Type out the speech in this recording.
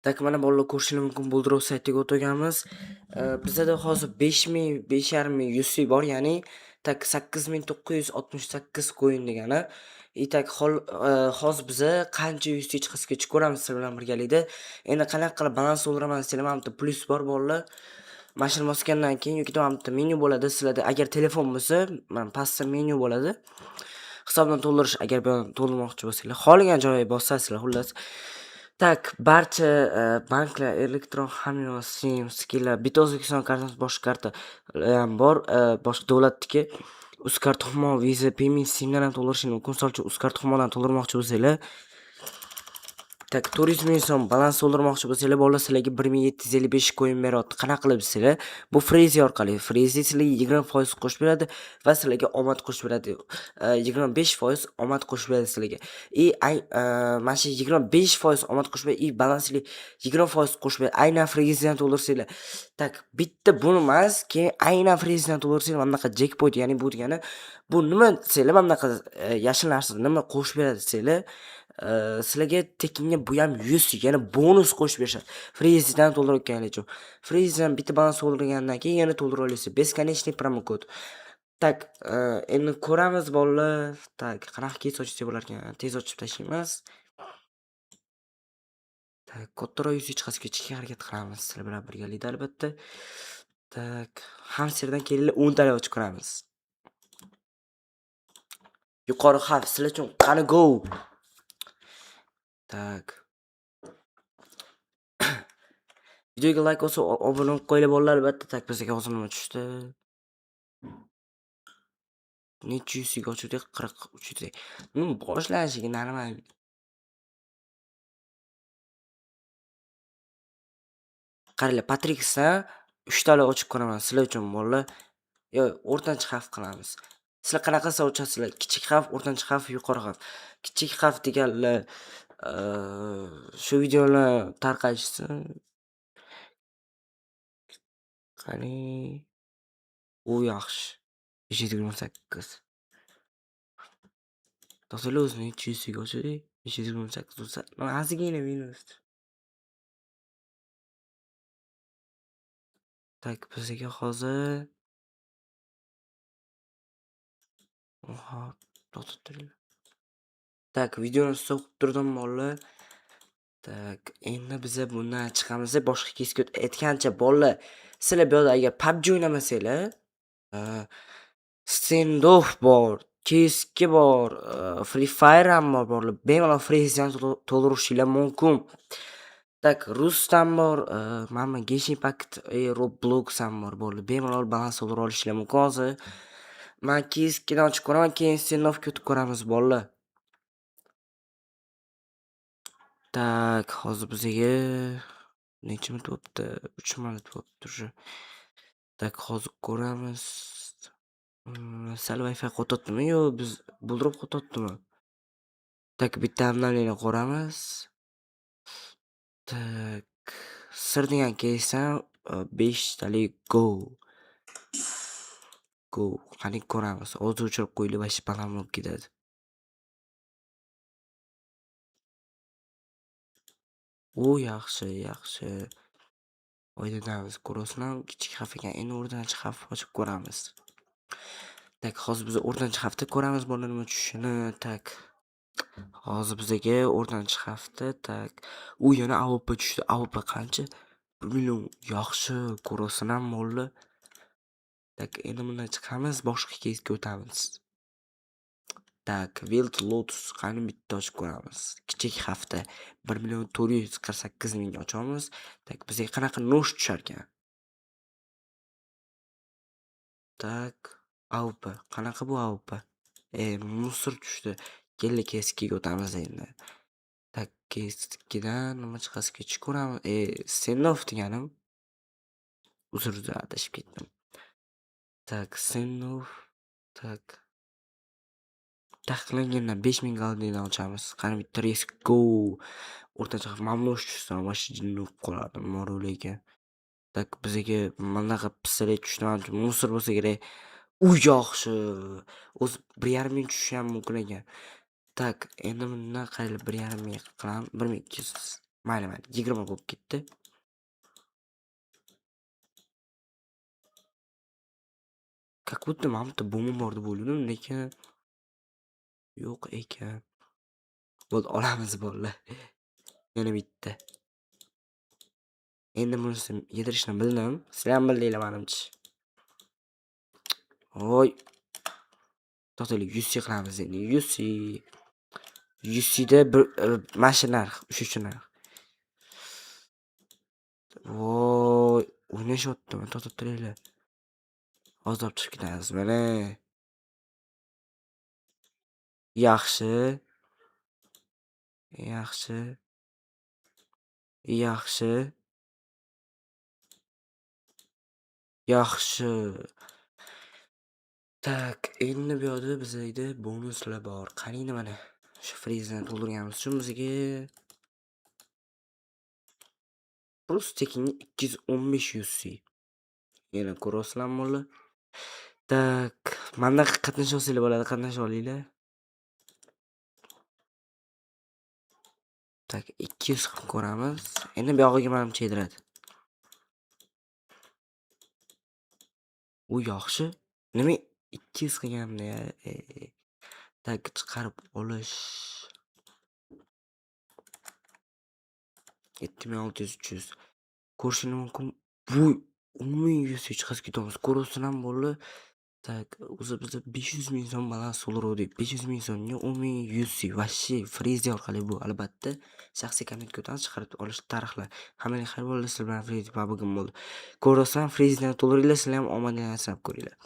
Tak, mana bolalar ko'rishingiz mumkin Buldrov saytiga o'tganmiz. Bizada hozir 5000, 5500 UC bor, ya'ni tak 8968 coin degani. Tak hozir biza qancha UC chiqasigacha ko'ramiz sizlar bilan birgalikda. Endi qanaqa qilib balans to'ldiraman desanglar, mana bitta plyus bor bolalar. Mashina bosgandan keyin yoki mana bitta menyu bo'ladi sizlarda. Agar telefon bo'lsa, mana pastda menyu bo'ladi. Hisobni to'ldirish agar bu yerdan to'ldirmoqchi bo'lsanglar, xohlagan joyga bosasizlar xullas. Tak, barcha banklar, elektron hamma sim, skillar, bitta O'zbekiston kartasi, boshqa karta ham bor, boshqa davlatniki. Uzcard Humo, Visa, Payme simdan ham to'ldirishingiz mumkin. Misol uchun Uzcard Humodan to'ldirmoqchi bo'lsanglar, tak 400 ming so'm balans to'ldirmoqchi bo'lsanglar, bolalar sizlarga 1755 coin beryapti. Qanaqa qilib desanglar, bu Freezy orqali. Freezy sizlarga 20% qo'shib beradi va sizlarga omad qo'shib beradi. 25% omad qo'shib beradi sizlarga. Mana shu 25% omad qo'shib beradi, balansli 20% qo'shib beradi. Aynan Freezydan to'ldirsanglar, tak bitta buni emas, keyin aynan Freezydan to'ldirsanglar, mana bunaqa jackpot, ya'ni bu degani, bu nima desanglar, mana bunaqa yashil narsa nima qo'shib beradi desanglar, sizlarga tekinga bu ham 100 yana bonus qo'shib berishadi. Freezydan to'ldirayotganingiz uchun. Freezydan bitta balans to'ldirgandan keyin yana to'ldira olasiz. Бесконечный pромokod. Tak, endi ko'ramiz bolalar. Tak, qanaqa kes ochsa bo'lar ekan? Tez ochib tashlaymiz. Tak, kattaroq yuz chiqasigacha harakat qilamiz sizlar bilan birgalikda albatta. Tak, hamsterdan kelinglar 10 talik ochib ko'ramiz. Yuqori xavf sizlar uchun qani go. Tak. Videoga like bosib obuna bo'lib qo'yinglar bolalar albatta. Tak, bizga hozir nima tushdi? Necha yuzga ochdik? 43. Boshlanishiga normal. Qaranglar, Patricksdan 3 talik ochib ko'raman sizlar uchun bolalar. Yo, o'rtancha xavf qilamiz. Sizlar qanaqa qilsa ochasizlar? Kichik xavf, o'rtancha xavf, yuqori xavf. Kichik xavf deganlar shu videoni tarqatishsin. Qani u yaxshi. 528. To'g'ri o'zini 300 ga ochdik. 528 bo'lsa, ozgina minus. Tak, bizga hozir to'xtab turinglar. Tak, videoni stop turdim bolalar. Tak, endi biza bundan chiqamiz. Boshqa kesga aytgancha bolalar, sizlar bu yerda agar PUBG o'ynamasanglar, Standoff bor, keski bor, Free Fire ham bor bolalar. Bemalol Freezydan to'ldirishingiz mumkin. Tak, Rustam bor, mana Genshin Impact, Roblox ham bor bolalar. Bemalol balans to'ldira olishingiz mumkin hozir. Men keskidan ochib ko'raman, keyin Standoffga o'tib ko'ramiz bolalar. Tak, hozir bizga necha minut bo'libdi? 3 minut bo'libdi уже. Tak, hozir ko'ramiz. Sal Wi-Fi qo'tyaptimi yo biz buldirib qo'tyaptimi? Tak, bitta обновление ko'ramiz. Tak, sir degan kelsam 5 talik go. Go, qani ko'ramiz. Hozir o'chirib qo'yinglar, vashi baland bo'lib ketadi. U yaxshi, yaxshi. Oydinamiz, ko'rasizlar, kichik xavf ekan. Endi o'rtancha xavf ochib ko'ramiz. Tak, hozir biz o'rtancha xavfda ko'ramiz bolalar nima tushishini. Tak. Hozir bizga o'rtancha xavfda, tak. U yana AWP tushdi. AWP qancha? 1 million. Yaxshi, ko'rasizlar bolalar. Tak, endi bundan chiqamiz, boshqa kesga o'tamiz. Tak, Wild Lotus qani bitta ochib ko'ramiz. Kichik xavfda 1,448,000 ochamiz. Tak, bizga qanaqa nosh tushar ekan? Tak, AWP. Qanaqa bu AWP? Musor tushdi. Kelli keskiga o'tamiz endi. Tak, keskidan nima chiqasigacha ko'ramiz. Standoff deganim. Uzr, adashib ketdim. Tak, Standoff. Tak. Taqiqlangandan 5000 goldidan ochamiz. Qani bitta risk go. O'rtacha mamnush tushsa, mashina jinni qoladi, moruliga. Tak, bizga manaqa pistolet tushdi, musor bo'lsa kerak. U yaxshi. O'zi 1,5 ming tushishi ham mumkin ekan. Tak, endi bundan qaraylik 1,5 ming qilamiz. 1200. Mayli, 20 bo'lib ketdi. Как будто mana bitta bo'mim bor deb o'yladim, lekin yo'q ekan. Bo'ldi, olamiz bolalar. Yana bitta. Endi bunisi yedirishni bildim. Sizlar ham bildinglar menimcha. Voy. To'xtanglar, 100 qilamiz endi. 100. 100 da bir mana shu narx, shu narx. Voy, o'ynashyaptimi? To'xtab turinglar. Hozir olib chiqib ketamiz mana. Yaxshi. Yaxshi. Yaxshi. Yaxshi. Tak, endi bu yerda bizda bonuslar bor. Qaranglar mana. Shu frizni to'ldirganimiz uchun bizga просто tekinga 215 UC. Yana ko'rasizlarmi bolalar? Tak, menda qatnasha olsanglar bo'ladi, qatnashib olinglar. Tak, 200 qilib ko'ramiz. Endi bu yog'iga menimcha yediradi. U yaxshi. Nima 200 qilganda ya? Tak, chiqarib olish. 7600 300. Ko'rishim mumkin. Bu 10.100 chiqib ketamiz. Ko'rasizlarmi bolalar? Tak, o'zi bizda 500 ming so'm balans to'ldirdik. 500 ming so'mga 10.100 вообще frizi orqali bu albatta shaxsiy kommentga o'tamiz, chiqarib olish tarixlar. Hammaga xayr bo'lsin, sizlar bilan frizi bugun bo'ldi. Ko'rasizlar, frizni to'ldiringlar, sizlar ham omadinglarni sinab ko'ringlar.